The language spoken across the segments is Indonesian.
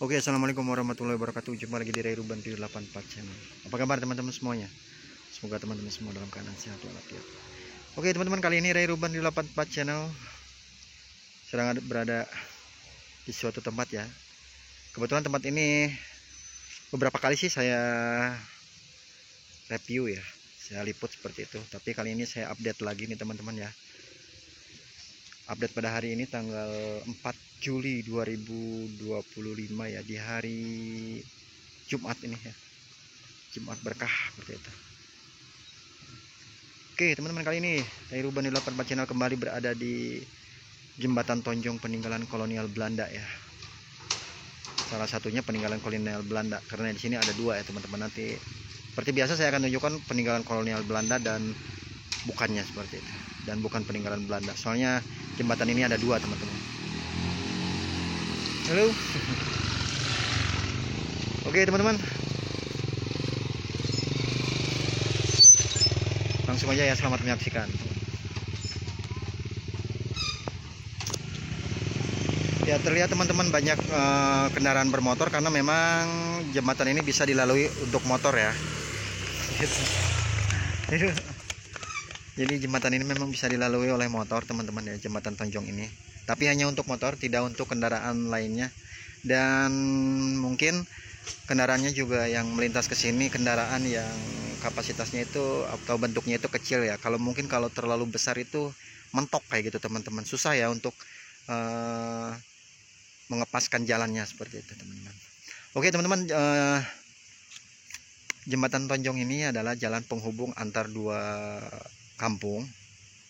Oke, assalamualaikum warahmatullahi wabarakatuh. Jumpa lagi di Ray Ruban 84 channel. Apa kabar teman-teman semuanya? Semoga teman-teman semua dalam keadaan sehat walafiat. Oke teman-teman, kali ini Ray Ruban 84 channel sedang berada di suatu tempat ya. Kebetulan tempat ini beberapa kali sih saya review ya, saya liput seperti itu. Tapi kali ini saya update lagi nih teman-teman ya. Update pada hari ini tanggal 4 Juli 2025 ya, di hari Jumat ini ya, Jumat berkah seperti itu. Oke teman-teman, kali ini Ray Ruban 84 channel kembali berada di Jembatan Tonjong peninggalan kolonial Belanda ya. Salah satunya peninggalan kolonial Belanda, karena di sini ada dua ya teman-teman. Nanti seperti biasa saya akan tunjukkan peninggalan kolonial Belanda dan bukannya seperti itu, dan bukan peninggalan Belanda. Soalnya jembatan ini ada dua teman-teman. Halo. Oke teman-teman, langsung aja ya, selamat menyaksikan. Ya, terlihat teman-teman banyak kendaraan bermotor karena memang jembatan ini bisa dilalui untuk motor ya. Jadi jembatan ini memang bisa dilalui oleh motor teman-teman ya, jembatan Tonjong ini. Tapi hanya untuk motor, tidak untuk kendaraan lainnya. Dan mungkin kendaraannya juga yang melintas ke sini kendaraan yang kapasitasnya itu atau bentuknya itu kecil ya. Kalau mungkin kalau terlalu besar itu mentok kayak gitu teman-teman. Susah ya untuk mengepaskan jalannya seperti itu teman-teman. Oke teman-teman, jembatan Tonjong ini adalah jalan penghubung antar dua kampung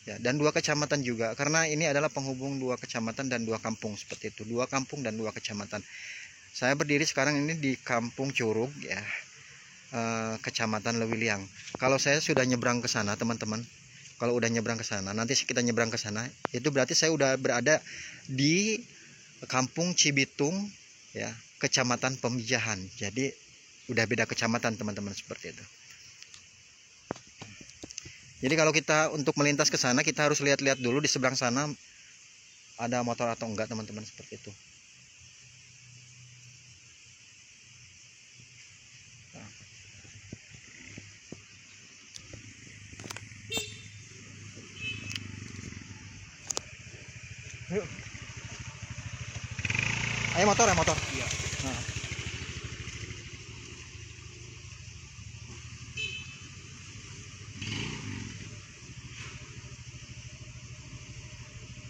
ya, dan dua kecamatan juga, karena ini adalah penghubung dua kecamatan dan dua kampung seperti itu, dua kampung dan dua kecamatan. Saya berdiri sekarang ini di Kampung Curug ya, Kecamatan Lewiliang. Kalau saya sudah nyebrang ke sana teman-teman, kalau udah nyebrang ke sana, nanti kita nyebrang ke sana, itu berarti saya udah berada di Kampung Cibitung ya, Kecamatan Pemijahan. Jadi udah beda kecamatan teman-teman seperti itu. Jadi kalau kita untuk melintas ke sana, kita harus lihat-lihat dulu di seberang sana ada motor atau enggak teman-teman seperti itu. Yuk. Ayo motor ya, motor. Iya.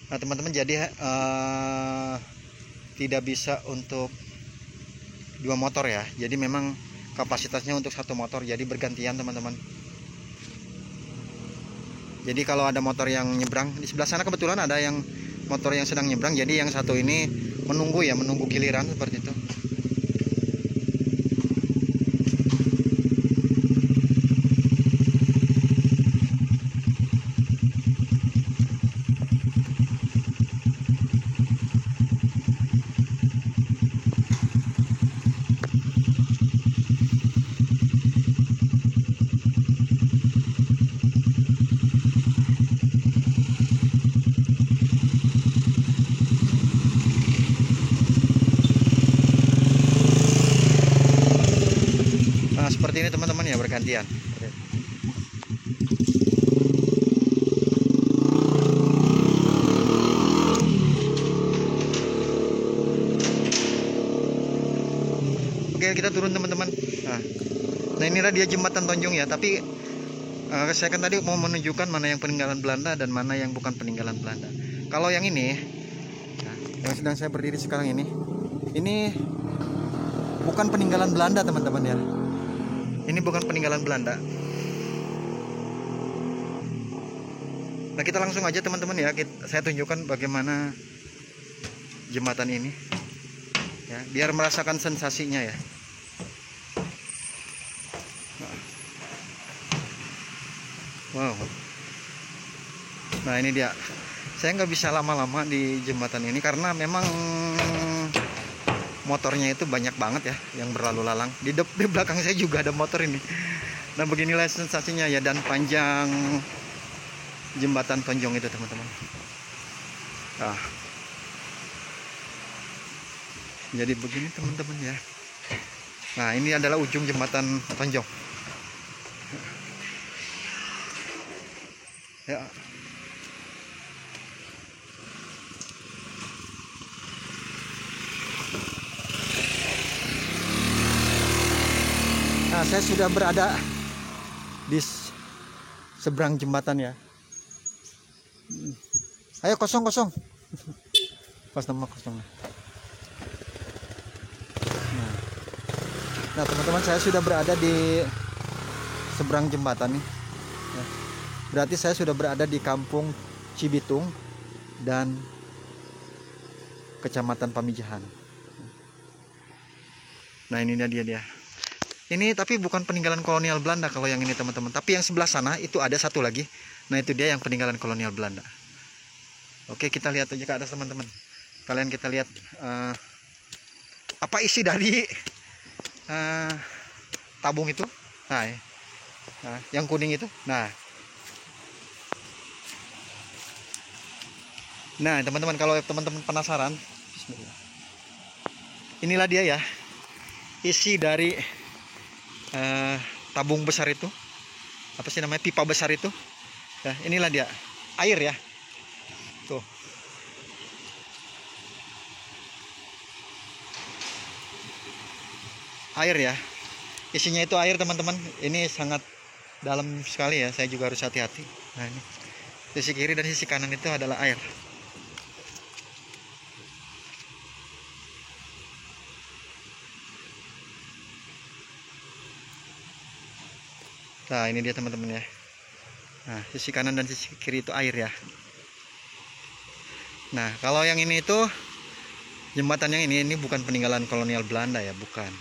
Nah teman-teman, jadi tidak bisa untuk dua motor ya. Jadi memang kapasitasnya untuk satu motor, jadi bergantian teman-teman. Jadi kalau ada motor yang nyebrang di sebelah sana, kebetulan ada yang motor yang sedang nyebrang, jadi yang satu ini menunggu ya, menunggu giliran seperti itu. Nah seperti ini teman-teman ya, bergantian. Oke, kita turun teman-teman. Nah inilah dia jembatan Tonjong ya. Tapi saya kan tadi mau menunjukkan mana yang peninggalan Belanda dan mana yang bukan peninggalan Belanda. Kalau yang ini, yang sedang saya berdiri sekarang ini bukan peninggalan Belanda teman-teman ya. Ini bukan peninggalan Belanda. Nah kita langsung aja teman-teman ya, saya tunjukkan bagaimana jembatan ini ya, biar merasakan sensasinya ya. Wow. Nah ini dia. Saya nggak bisa lama-lama di jembatan ini karena memang motornya itu banyak banget ya yang berlalu lalang. Di belakang saya juga ada motor ini. Nah beginilah sensasinya ya, dan panjang jembatan Tonjong itu teman-teman. Nah Jadi begini teman-teman ya. Nah, ini adalah ujung jembatan Tonjong. Ya. Nah, saya sudah berada di seberang jembatan ya. Ayo kosong. Pas nama kosong. Nah teman-teman, saya sudah berada di seberang jembatan nih. Berarti saya sudah berada di Kampung Cibitung dan Kecamatan Pamijahan. Nah ini dia. Ini tapi bukan peninggalan kolonial Belanda kalau yang ini teman-teman. Tapi yang sebelah sana itu ada satu lagi. Nah itu dia yang peninggalan kolonial Belanda. Oke, kita lihat aja ke atas teman-teman. Kalian kita lihat apa isi dari tabung itu. Nah, yang kuning itu. Nah teman-teman, kalau teman-teman penasaran, inilah dia ya, isi dari tabung besar itu. Apa sih namanya, pipa besar itu. Nah, inilah dia, air ya. Tuh. Air ya. Isinya itu air teman-teman. Ini sangat dalam sekali ya. Saya juga harus hati-hati. Nah ini. Sisi kiri dan sisi kanan itu adalah air. Nah ini dia teman-teman ya. Nah sisi kanan dan sisi kiri itu air ya. Nah kalau yang ini itu jembatan yang ini bukan peninggalan kolonial Belanda ya, bukan.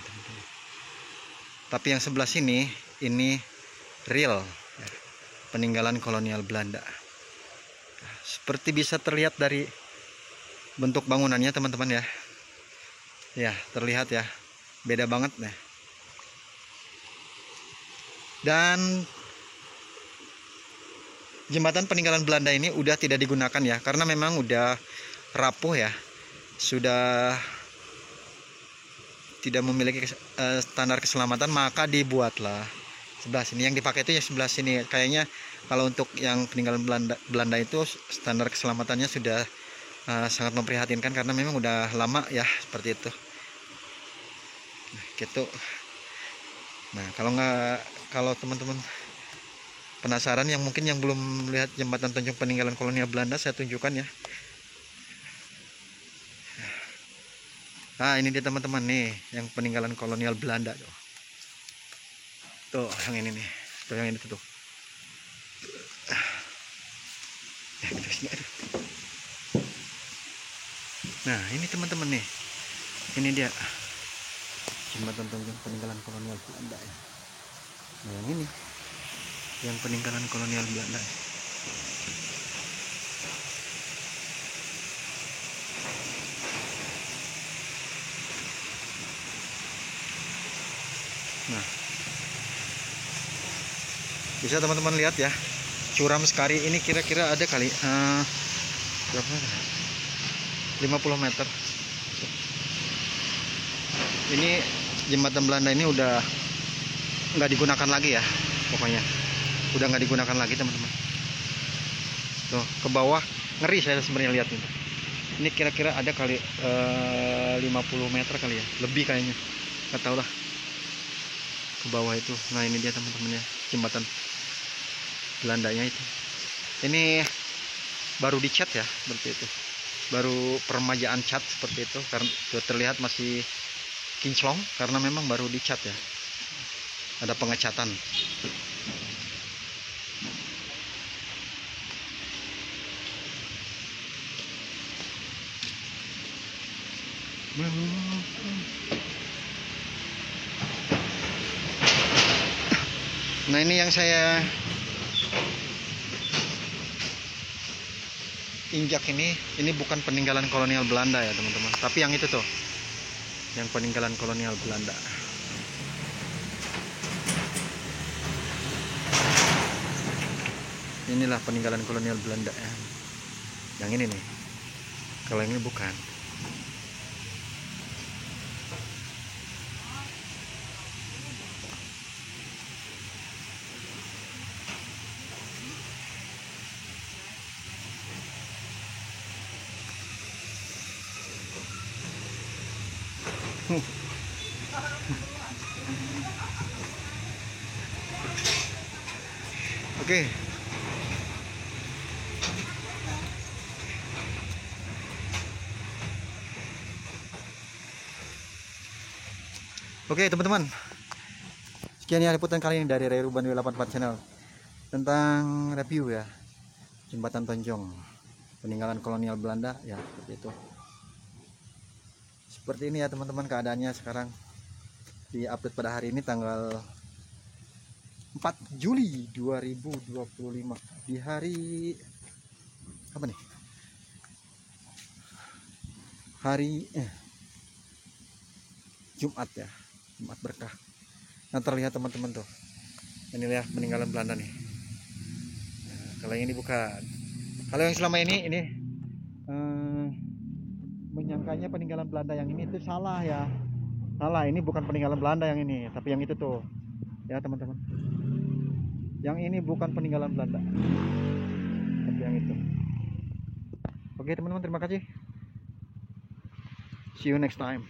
Tapi yang sebelah sini ini real ya, peninggalan kolonial Belanda. Seperti bisa terlihat dari bentuk bangunannya teman-teman ya. Ya terlihat ya, beda banget nih. Dan jembatan peninggalan Belanda ini udah tidak digunakan ya, karena memang udah rapuh ya, sudah tidak memiliki standar keselamatan, maka dibuatlah sebelah sini. Yang dipakai itu ya sebelah sini. Kayaknya kalau untuk yang peninggalan Belanda itu standar keselamatannya sudah sangat memprihatinkan, karena memang udah lama ya seperti itu. Nah, gitu. Nah kalau teman-teman penasaran, yang mungkin yang belum melihat jembatan Tonjong peninggalan kolonial Belanda, saya tunjukkan ya. Nah ini dia teman-teman nih, yang peninggalan kolonial Belanda tuh yang ini nih, tuh yang ini tuh. Nah ini teman-teman nih, ini dia jembatan Tonjong peninggalan kolonial Belanda ya. Nah yang ini yang peninggalan kolonial Belanda. Nah bisa teman-teman lihat ya, curam sekali. Ini kira-kira ada kali berapa meter? 50 meter. Ini jembatan Belanda ini udah nggak digunakan lagi ya, pokoknya udah nggak digunakan lagi teman-teman. Tuh ke bawah ngeri saya sebenarnya lihat itu. Ini kira-kira ada kali 50 meter kali ya, lebih kayaknya, nggak tahu lah, ke bawah itu. Nah ini dia teman-teman ya, jembatan Belandanya itu. Ini baru dicat ya seperti itu, baru permajaan cat seperti itu, karena terlihat masih kinclong karena memang baru dicat ya, ada pengecatan. Nah ini yang saya injak ini bukan peninggalan kolonial Belanda ya teman-teman, tapi yang itu tuh yang peninggalan kolonial Belanda. Inilah peninggalan kolonial Belanda ya. Yang ini nih, kalau yang ini bukan. Oke. Oke teman-teman, sekian ya liputan kali ini dari Ray Ruban W84 Channel tentang review ya Jembatan Tonjong peninggalan kolonial Belanda ya, seperti itu. Seperti ini ya teman-teman keadaannya sekarang, di update pada hari ini tanggal 4 Juli 2025 di hari apa nih? Hari Jumat ya, Jumat berkah. Nah terlihat teman-teman tuh, ini ya peninggalan Belanda nih. Nah, kalau yang ini bukan, kalau yang selama ini menyangkanya peninggalan Belanda, yang ini tuh salah ya, salah. Ini bukan peninggalan Belanda yang ini, tapi yang itu tuh ya teman-teman, yang ini bukan peninggalan Belanda, tapi yang itu. Oke teman-teman, terima kasih, see you next time.